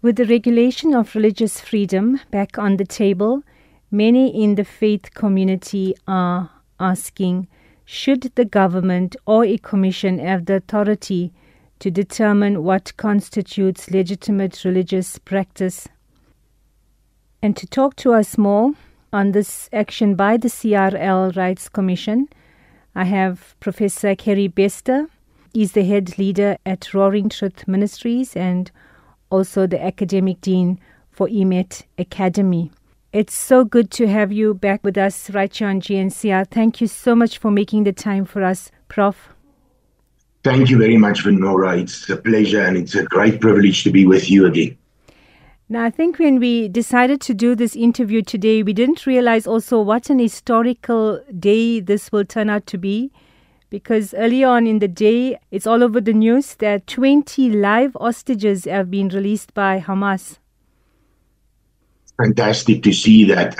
With the regulation of religious freedom back on the table, many in the faith community are asking, should the government or a commission have the authority to determine what constitutes legitimate religious practice? And to talk to us more on this action by the CRL Rights Commission, I have Professor Kerry Bester. He's the head leader at Roaring Truth Ministries and also the academic dean for EMET Academy. It's so good to have you back with us right here on GNCR. Thank you so much for making the time for us, Prof. Thank you very much, Venora. It's a pleasure and it's a great privilege to be with you again. Now, I think when we decided to do this interview today, we didn't realize also what an historical day this will turn out to be, because early on in the day, it's all over the news that 20 live hostages have been released by Hamas. Fantastic to see that.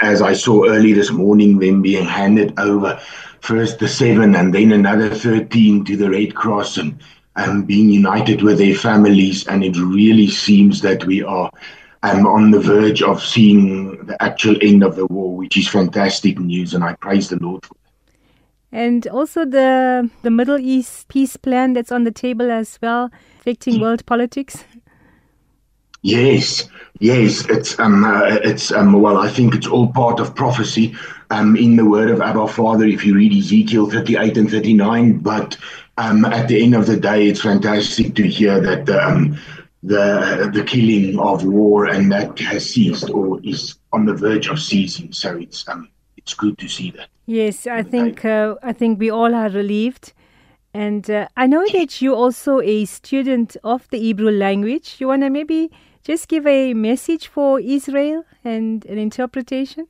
As I saw early this morning, them being handed over, first the 7 and then another 13 to the Red Cross and being united with their families. And it really seems that we are on the verge of seeing the actual end of the war, which is fantastic news. And I praise the Lord for that. And also the Middle East peace plan that's on the table as well, affecting world politics. Yes, it's well, I think it's all part of prophecy in the word of Abba Father, if you read Ezekiel 38 and 39. But at the end of the day, it's fantastic to hear that the killing of war and that has ceased or is on the verge of ceasing. So it's good to see that. Yes, I think we all are relieved. And I know that you're also a student of the Hebrew language. You want to maybe just give a message for Israel and an interpretation?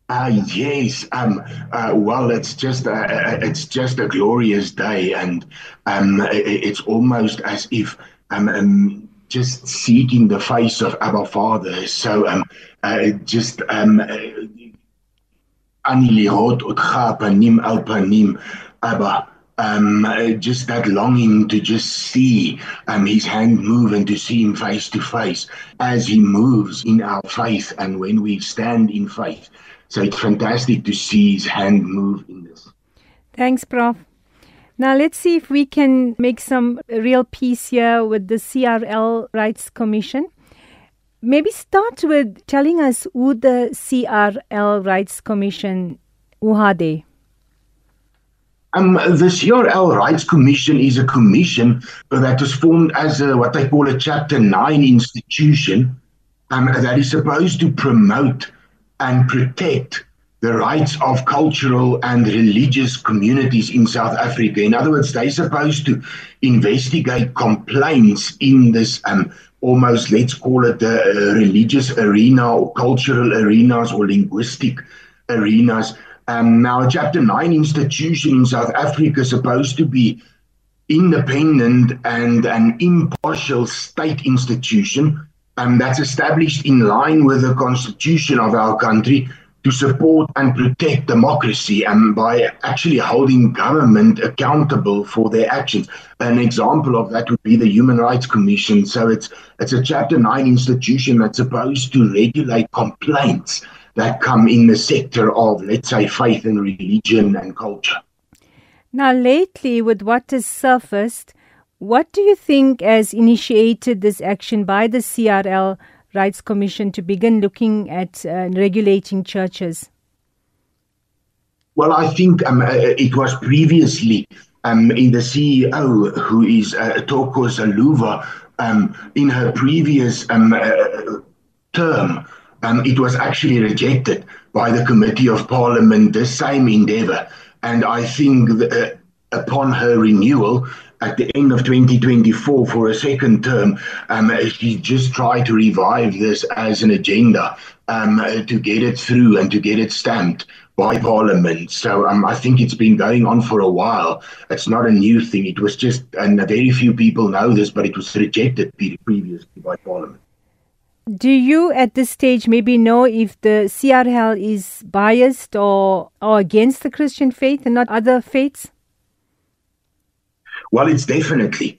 Yes. Well, it's just a glorious day, and it's almost as if just seeking the face of Abba Father. So just Ani lihot otcha panim al panim, Abba. Just that longing to just see his hand move and to see him face to face as he moves in our faith and when we stand in faith. So it's fantastic to see his hand move in this. Thanks, Prof. Now let's see if we can make some real peace here with the CRL Rights Commission. Maybe start with telling us who the CRL Rights Commission, who are they? The CRL Rights Commission is a commission that was formed as what they call a Chapter 9 institution that is supposed to promote and protect the rights of cultural and religious communities in South Africa. In other words, they're supposed to investigate complaints in this almost, let's call it the religious arena or cultural arenas or linguistic arenas. Now, a Chapter 9 institution in South Africa is supposed to be independent and an impartial state institution that's established in line with the constitution of our country to support and protect democracy and by actually holding government accountable for their actions. An example of that would be the Human Rights Commission. So it's a Chapter 9 institution that's supposed to regulate complaints that come in the sector of, let's say, faith and religion and culture. Now, lately, with what has surfaced, what do you think has initiated this action by the CRL Rights Commission to begin looking at regulating churches? Well, I think it was previously in the CEO, who is Toko Saluva, in her previous term, it was actually rejected by the Committee of Parliament, the same endeavour. And I think that, upon her renewal at the end of 2024 for a second term, she just tried to revive this as an agenda to get it through and to get it stamped by Parliament. So I think it's been going on for a while. It's not a new thing. It was just, and very few people know this, but it was rejected previously by Parliament. Do you at this stage maybe know if the CRL is biased or against the Christian faith and not other faiths? Well, it's definitely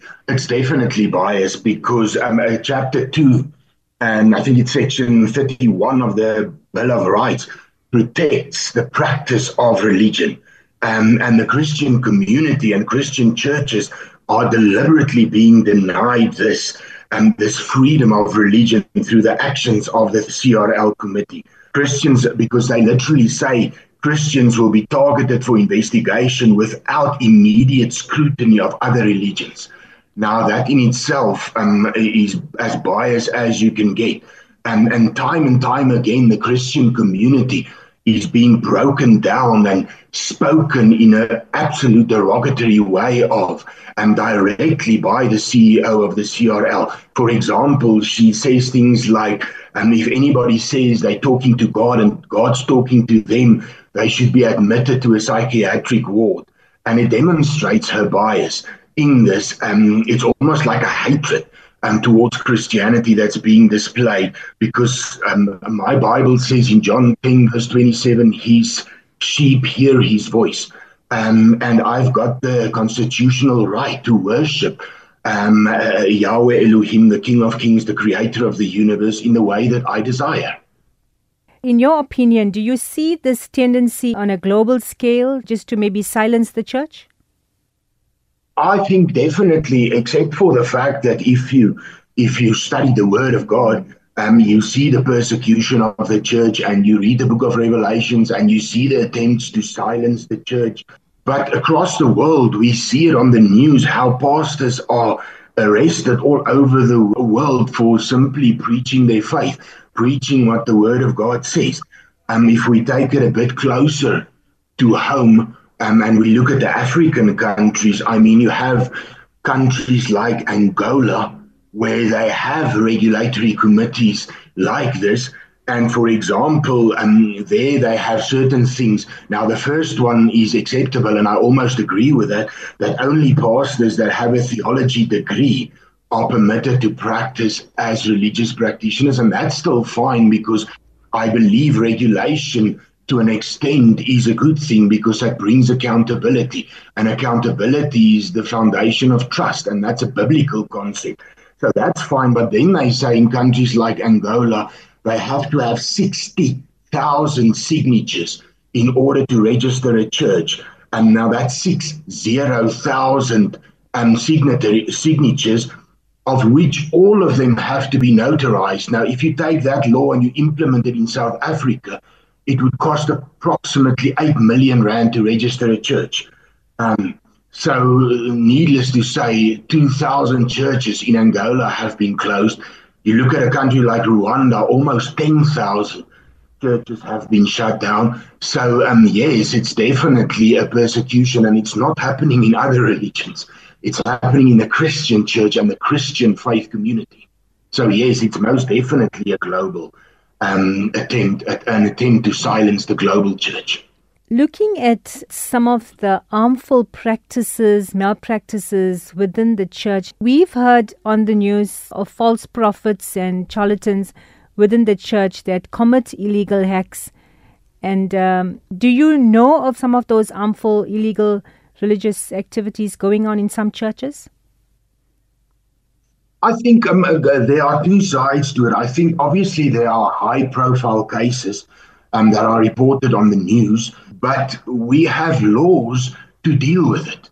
biased because chapter 2, and I think it's section 31 of the Bill of Rights, protects the practice of religion. And the Christian community and Christian churches are deliberately being denied this freedom of religion through the actions of the CRL committee. Christians, because they literally say Christians will be targeted for investigation without immediate scrutiny of other religions. Now, that in itself is as biased as you can get. And time again, the Christian community is being broken down and spoken in an absolute derogatory way of, and directly by the CEO of the CRL. For example, she says things like, if anybody says they're talking to God and God's talking to them, they should be admitted to a psychiatric ward. And it demonstrates her bias in this. It's almost like a hatred towards Christianity that's being displayed, because my Bible says in John 10 verse 27, his sheep hear his voice. And I've got the constitutional right to worship Yahweh Elohim, the King of Kings, the creator of the universe, in the way that I desire. In your opinion, do you see this tendency on a global scale just to maybe silence the church? I think definitely, except for the fact that if you study the Word of God, you see the persecution of the church, and you read the book of Revelations, and you see the attempts to silence the church. But across the world, we see it on the news, how pastors are arrested all over the world for simply preaching their faith, preaching what the Word of God says. If we take it a bit closer to home, and we look at the African countries, I mean, you have countries like Angola, where they have regulatory committees like this. And for example, there they have certain things. Now, the first one is acceptable, and I almost agree with that only pastors that have a theology degree are permitted to practice as religious practitioners. And that's still fine, because I believe regulation to an extent is a good thing, because that brings accountability. And accountability is the foundation of trust, and that's a biblical concept. So that's fine. But then they say in countries like Angola, they have to have 60,000 signatures in order to register a church. And now that's 60,000 signatures, of which all of them have to be notarized. Now, if you take that law and you implement it in South Africa, it would cost approximately 8 million rand to register a church. So needless to say, 2,000 churches in Angola have been closed. You look at a country like Rwanda, almost 10,000 churches have been shut down. So yes, it's definitely a persecution, and it's not happening in other religions. It's happening in the Christian church and the Christian faith community. So yes, it's most definitely a global attempt to silence the global church. Looking at some of the harmful practices, malpractices within the church, we've heard on the news of false prophets and charlatans within the church that commit illegal acts. And do you know of some of those harmful, illegal religious activities going on in some churches? I think there are two sides to it. I think obviously there are high-profile cases that are reported on the news, but we have laws to deal with it.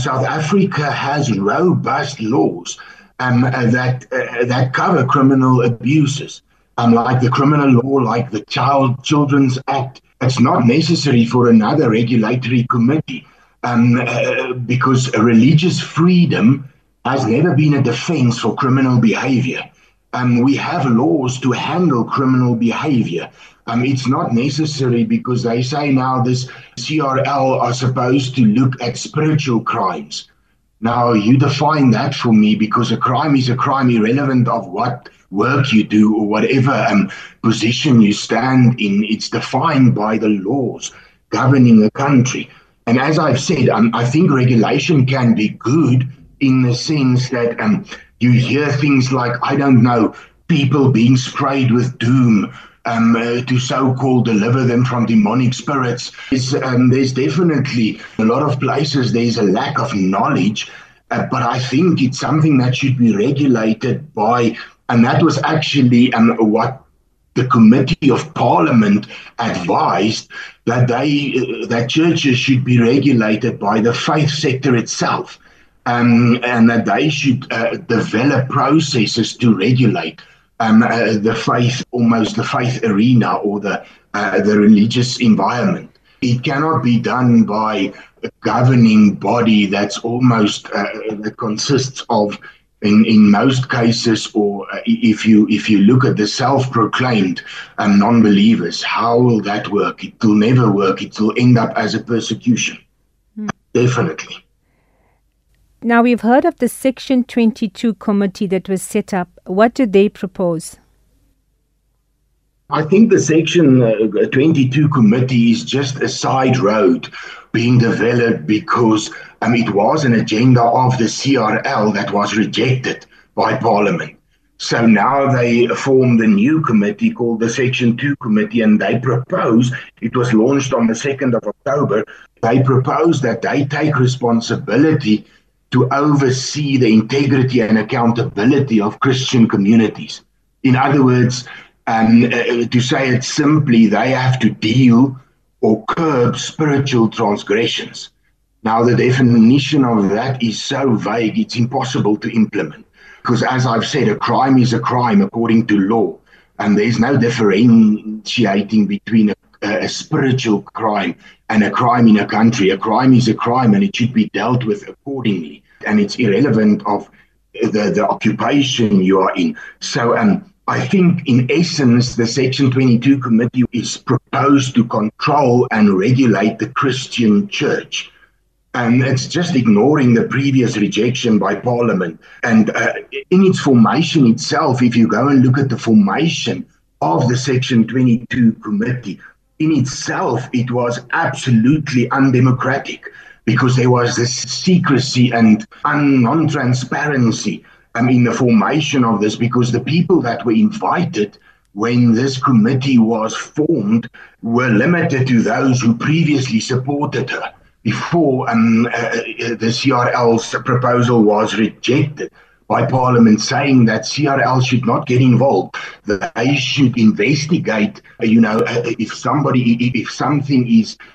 South Africa has robust laws that cover criminal abuses, like the criminal law, like the Children's Act. It's not necessary for another regulatory committee because religious freedom has never been a defense for criminal behavior. We have laws to handle criminal behavior. It's not necessary, because they say now this CRL are supposed to look at spiritual crimes. Now, you define that for me, because a crime is a crime irrelevant of what work you do or whatever position you stand in. It's defined by the laws governing a country. And as I've said, I think regulation can be good in the sense that you hear things like, I don't know, people being sprayed with doom to so-called deliver them from demonic spirits. There's definitely a lot of places there's a lack of knowledge, But I think it's something that should be regulated by, and that was actually what the Committee of Parliament advised, that churches should be regulated by the faith sector itself, and that they should develop processes to regulate the faith arena or the religious environment. It cannot be done by a governing body that's almost that consists of, in most cases, or if you look at the self-proclaimed non-believers. How will that work? It will never work. It will end up as a persecution. Definitely. Now, we've heard of the Section 22 committee that was set up. What do they propose? I think the Section 22 committee is just a side road being developed because it was an agenda of the CRL that was rejected by Parliament. So now they formed a new committee called the Section 2 committee, and they propose, it was launched on the 2nd of October, they propose that they take responsibility to oversee the integrity and accountability of Christian communities. In other words, to say it simply, they have to deal or curb spiritual transgressions. Now, the definition of that is so vague, it's impossible to implement. Because as I've said, a crime is a crime according to law, and there's no differentiating between a spiritual crime and a crime in a country. A crime is a crime, and it should be dealt with accordingly. And it's irrelevant of the occupation you are in. So I think, in essence, the Section 22 committee is proposed to control and regulate the Christian church. And it's just ignoring the previous rejection by Parliament. And in its formation itself, if you go and look at the formation of the Section 22 committee, in itself, it was absolutely undemocratic because there was this secrecy and non-transparency in the formation of this, because the people that were invited when this committee was formed were limited to those who previously supported her before the CRL's proposal was rejected by Parliament, saying that CRL should not get involved. They should investigate, if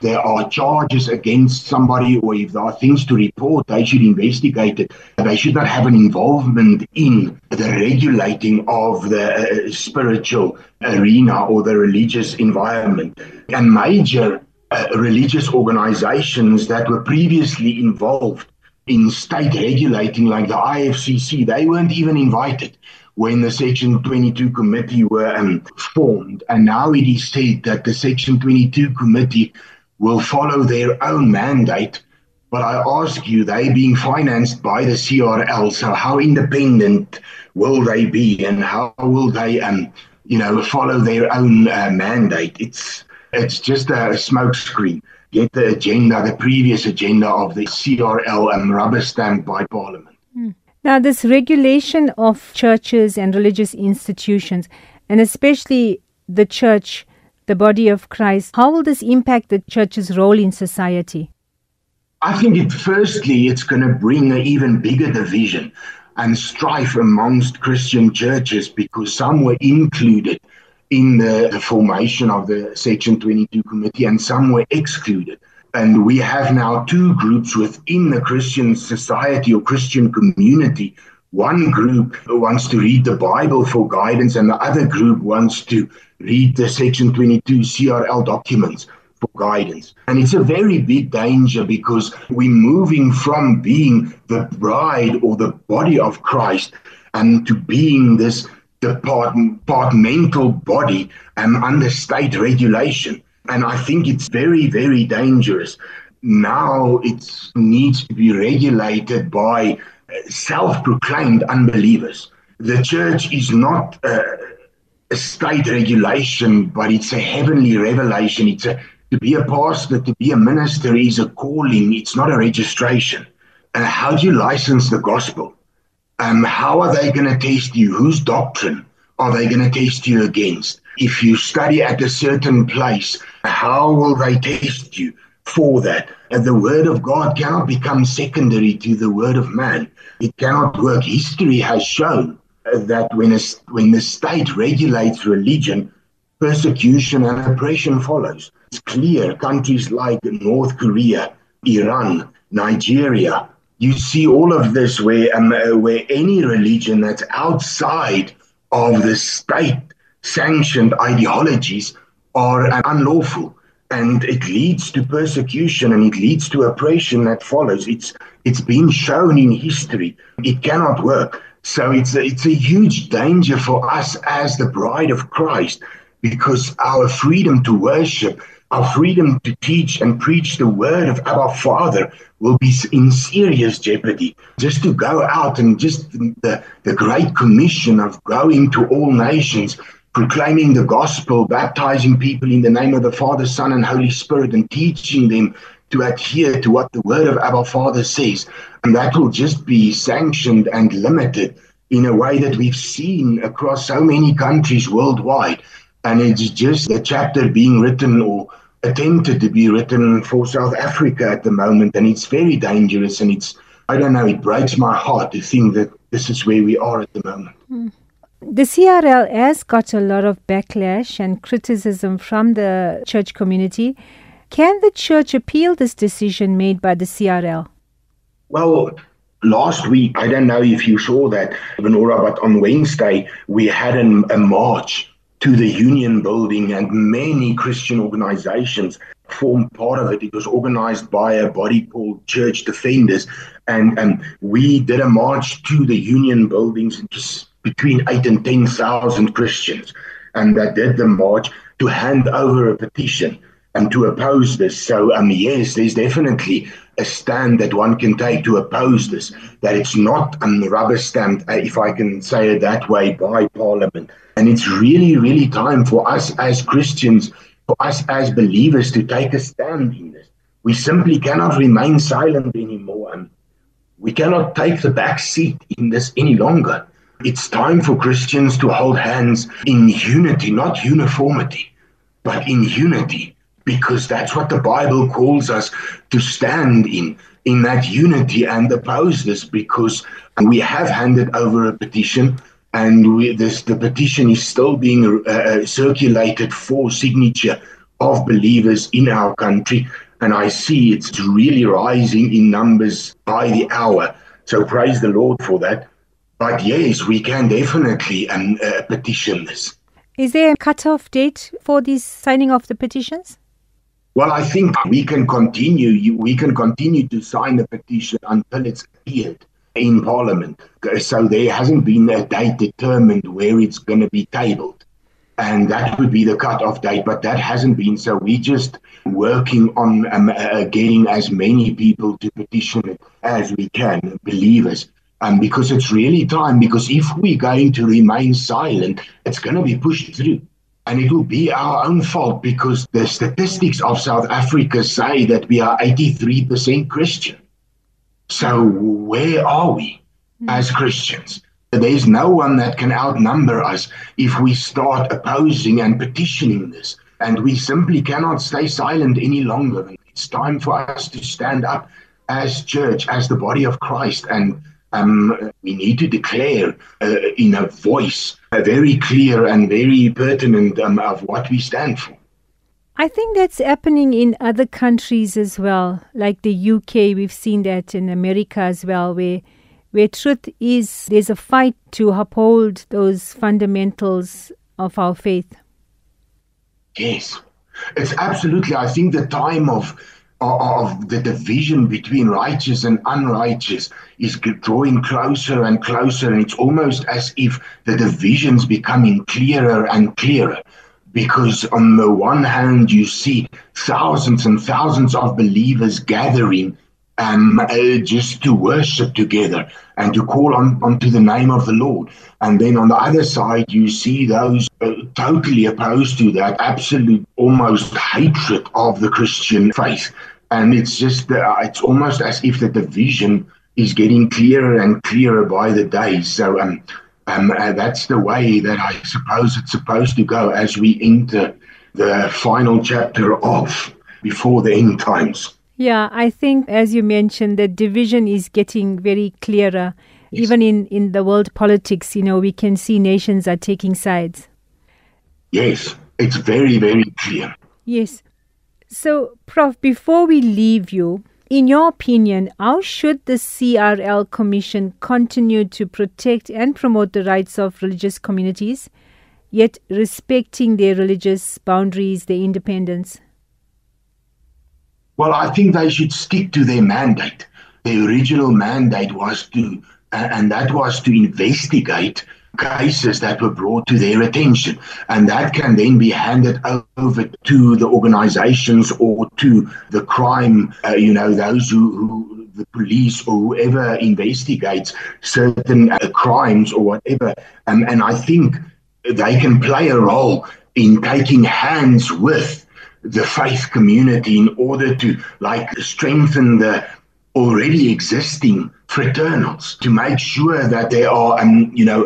there are charges against somebody, or if there are things to report, they should investigate it. They should not have an involvement in the regulating of the spiritual arena or the religious environment. And major religious organizations that were previously involved in state regulating, like the IFCC, they weren't even invited when the Section 22 committee were formed. And now it is said that the Section 22 committee will follow their own mandate. But I ask you, they being financed by the CRL, so how independent will they be, and how will they, follow their own mandate? It's just a smokescreen. Get the agenda, the previous agenda of the CRL, rubber stamped by Parliament. Now, this regulation of churches and religious institutions, and especially the church, the body of Christ, how will this impact the church's role in society? I think it's going to bring an even bigger division and strife amongst Christian churches, because some were included in the formation of the Section 22 committee and some were excluded. And we have now two groups within the Christian society or Christian community. One group wants to read the Bible for guidance, and the other group wants to read the Section 22 CRL documents for guidance. And it's a very big danger, because we're moving from being the bride or the body of Christ and to being this departmental body under state regulation. And I think it's very, very dangerous. Now it needs to be regulated by self-proclaimed unbelievers. The church is not a state regulation, but it's a heavenly revelation. To be a pastor, to be a minister is a calling. It's not a registration. How do you license the gospel? How are they going to test you? Whose doctrine are they going to test you against? If you study at a certain place, how will they test you? for that. And the word of God cannot become secondary to the word of man. It cannot work. History has shown that when the state regulates religion, persecution and oppression follows. It's clear. Countries like North Korea, Iran, Nigeria, you see all of this where any religion that's outside of the state-sanctioned ideologies are unlawful. And it leads to persecution and it leads to oppression that follows. It's been shown in history. It cannot work. So it's a huge danger for us as the bride of Christ, because our freedom to worship, our freedom to teach and preach the word of our Father will be in serious jeopardy. Just to go out and just the Great Commission of going to all nations, proclaiming the gospel, baptizing people in the name of the Father, Son, and Holy Spirit, and teaching them to adhere to what the word of our Father says. And that will just be sanctioned and limited in a way that we've seen across so many countries worldwide. And it's just a chapter being written or attempted to be written for South Africa at the moment. And it's very dangerous. And I don't know, it breaks my heart to think that this is where we are at the moment. The CRL has got a lot of backlash and criticism from the church community. Can the church appeal this decision made by the CRL? Well, last week, I don't know if you saw that, Venora, but on Wednesday, we had a march to the Union Building, and many Christian organizations formed part of it. It was organized by a body called Church Defenders, and we did a march to the Union Buildings, just between 8,000 and 10,000 Christians, and that did the march to hand over a petition and to oppose this. So, yes, there's definitely a stand that one can take to oppose this, that it's not rubber stamped, if I can say it that way, by Parliament. And it's really, really time for us as Christians, for us as believers to take a stand in this. We simply cannot remain silent anymore. We cannot take the back seat in this any longer. It's time for Christians to hold hands in unity, not uniformity, but in unity, because that's what the Bible calls us to stand in that unity and oppose this, because we have handed over a petition, and the petition is still being circulated for signature of believers in our country, and I see it's really rising in numbers by the hour. So praise the Lord for that. But yes, we can definitely petition this. Is there a cut-off date for this signing of the petitions? Well, I think we can continue to sign the petition until it's cleared in Parliament. So there hasn't been a date determined where it's going to be tabled. And that would be the cut-off date, but that hasn't been. So we're just working on getting as many people to petition it as we can, believers. Because it's really time, because if we're going to remain silent, it's going to be pushed through. And it will be our own fault, because the statistics of South Africa say that we are 83% Christian. So where are we as Christians? There's no one that can outnumber us if we start opposing and petitioning this. And we simply cannot stay silent any longer. It's time for us to stand up as church, as the body of Christ, and we need to declare in a voice very clear and very pertinent of what we stand for. I think that's happening in other countries as well, like the UK. We've seen that in America as well, where truth is, there's a fight to uphold those fundamentals of our faith. Yes, it's absolutely. I think the time of the division between righteous and unrighteous is drawing closer and closer, and it's almost as if the division's becoming clearer and clearer, because on the one hand you see thousands and thousands of believers gathering just to worship together and to call onto the name of the Lord, and then on the other side you see those totally opposed to that, absolute almost hatred of the Christian faith. And it's just it's almost as if the division is getting clearer and clearer by the day. So that's the way that I suppose it's supposed to go as we enter the final chapter of before the end times. Yeah, I think, as you mentioned, the division is getting very clearer. Yes. Even in the world politics, we can see nations are taking sides. Yes, it's very, very clear. Yes. So, Prof, before we leave you, in your opinion, how should the CRL Commission continue to protect and promote the rights of religious communities, yet respecting their religious boundaries, their independence? Well, I think they should stick to their mandate. The original mandate was to investigate cases that were brought to their attention. And that can then be handed over to the organizations or to the crime, those who the police or whoever investigates certain crimes or whatever. And I think they can play a role in taking hands with the faith community in order to strengthen the already existing fraternals, to make sure that there are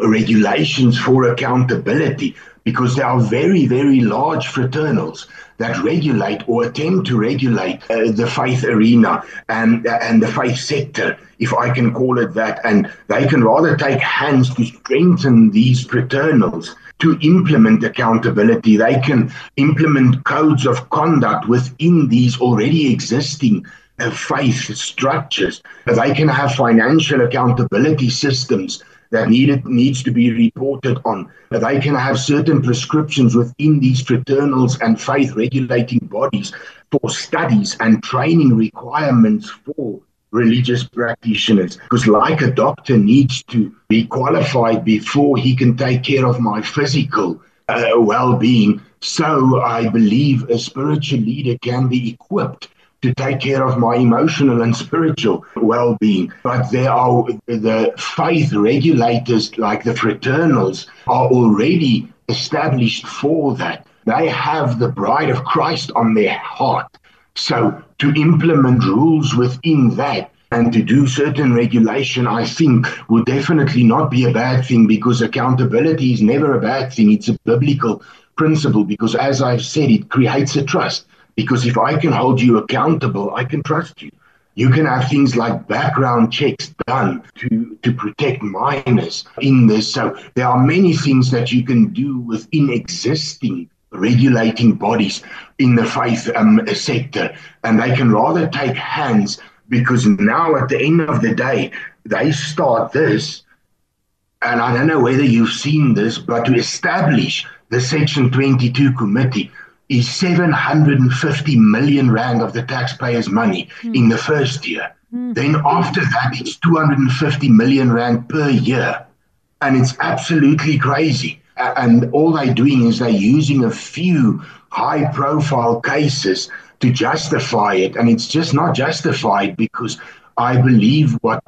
regulations for accountability, because there are very, very large fraternals that regulate or attempt to regulate the faith arena and the faith sector, if I can call it that. And they can rather take hands to strengthen these fraternals to implement accountability. They can implement codes of conduct within these already existing faith structures. They can have financial accountability systems that needs to be reported on. They can have certain prescriptions within these fraternals and faith regulating bodies for studies and training requirements for religious practitioners, because like a doctor needs to be qualified before he can take care of my physical well-being, so I believe a spiritual leader can be equipped to take care of my emotional and spiritual well-being. But there are the faith regulators, like the fraternals, are already established for that. They have the bride of Christ on their heart. So to implement rules within that and to do certain regulation, I think would definitely not be a bad thing, because accountability is never a bad thing. It's a biblical principle, because as I've said, it creates a trust. Because if I can hold you accountable, I can trust you. You can have things like background checks done to protect minors in this. So there are many things that you can do within existing regulating bodies in the faith sector. And they can rather take hands, because now at the end of the day, they start this, and I don't know whether you've seen this, but to establish the Section 22 committee is 750 million rand of the taxpayers' money in the first year. Then after that, it's 250 million rand per year. And it's absolutely crazy. And all they're doing is they're using a few high-profile cases to justify it. And it's just not justified, because I believe what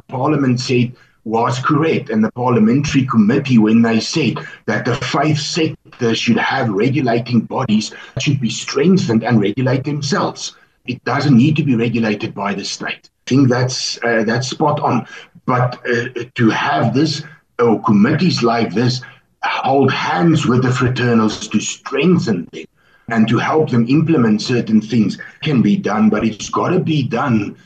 Parliament said was correct, and the parliamentary committee, when they said that the faith sector should have regulating bodies, should be strengthened and regulate themselves. It doesn't need to be regulated by the state. I think that's spot on. But to have this, or committees like this, hold hands with the fraternals to strengthen them and to help them implement certain things can be done, but it's got to be done,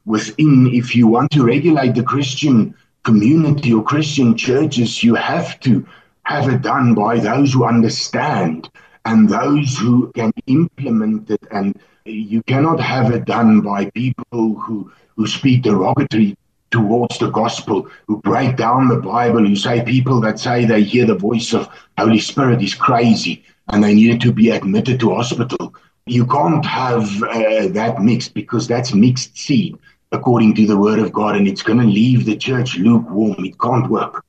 within, if you want to regulate the Christian community or Christian churches, you have to have it done by those who understand and those who can implement it. And you cannot have it done by people who speak derogatory towards the gospel, who break down the Bible, who say people that say they hear the voice of Holy Spirit is crazy and they needed to be admitted to hospital. You can't have that mixed, because that's mixed seed according to the word of God, and it's going to leave the church lukewarm. It can't work.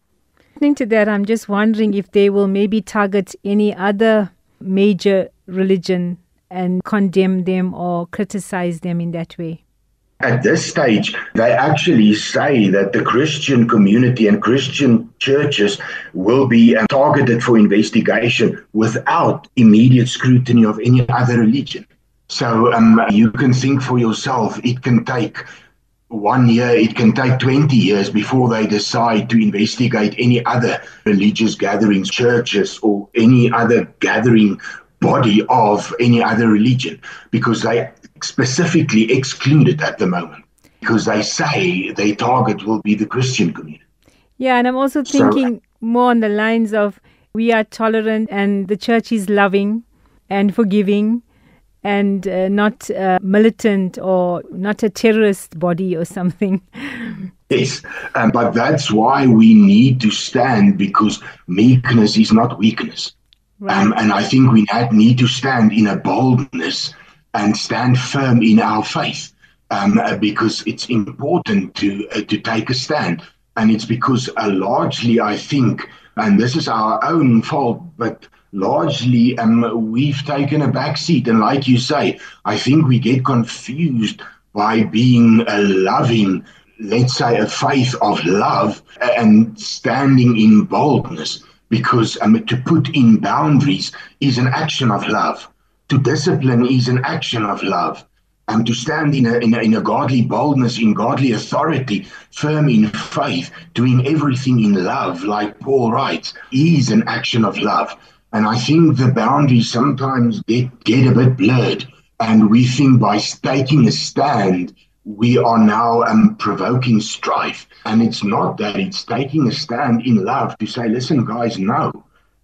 Listening to that, I'm just wondering if they will maybe target any other major religion and condemn them or criticize them in that way. At this stage, they actually say that the Christian community and Christian churches will be targeted for investigation without immediate scrutiny of any other religion. So you can think for yourself, it can take 1 year, it can take 20 years before they decide to investigate any other religious gatherings, churches, or any other gathering body of any other religion, because they specifically exclude it at the moment, because they say their target will be the Christian community. Yeah, and I'm also thinking more on the lines of we are tolerant and the church is loving and forgiving and not militant or not a terrorist body or something. Yes, but that's why we need to stand, because meekness is not weakness. Right. And I think we need to stand in a boldness and stand firm in our faith, because it's important to take a stand. And it's because largely, I think, and this is our own fault, but largely we've taken a back seat. And like you say, I think we get confused by being a loving, let's say, a faith of love and standing in boldness, because to put in boundaries is an action of love. To discipline is an action of love. And to stand in a godly boldness, in godly authority, firm in faith, doing everything in love, like Paul writes, is an action of love. And I think the boundaries sometimes get a bit blurred. And we think by taking a stand, we are now provoking strife. And it's not that. It's taking a stand in love to say, listen, guys, no,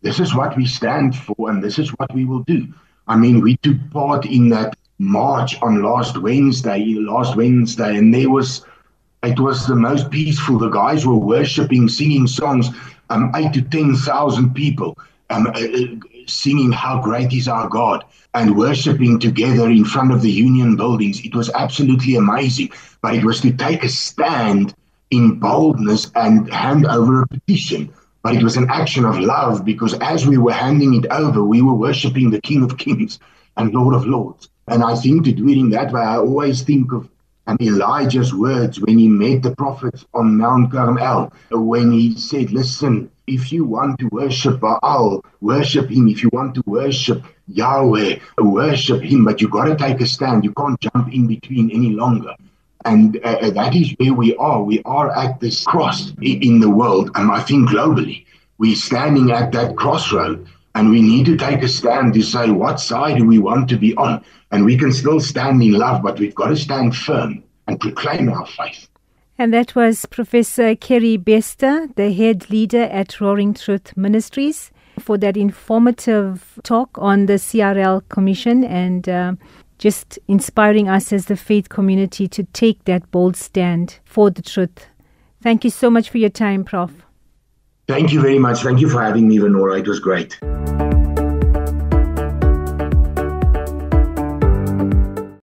this is what we stand for and this is what we will do. I mean, we took part in that march on last Wednesday, and it was the most peaceful. The guys were worshiping, singing songs, 8 to 10,000 people singing how great is our God and worshiping together in front of the union buildings. It was absolutely amazing, but it was to take a stand in boldness and hand over a petition. But it was an action of love, because as we were handing it over, we were worshiping the King of Kings and Lord of Lords. And I think to do it in that way, I always think of Elijah's words when he met the prophets on Mount Carmel, when he said, listen, if you want to worship Baal, worship him. If you want to worship Yahweh, worship him. But you got to take a stand. You can't jump in between any longer. And that is where we are. We are at this cross in the world. And I think globally, we're standing at that crossroad. And we need to take a stand to say, what side do we want to be on? And we can still stand in love, but we've got to stand firm and proclaim our faith. And that was Professor Kerry Bester, the head leader at Roaring Truth Ministries, for that informative talk on the CRL Commission and just inspiring us as the faith community to take that bold stand for the truth. Thank you so much for your time, Prof. Thank you very much. Thank you for having me, Venora. It was great.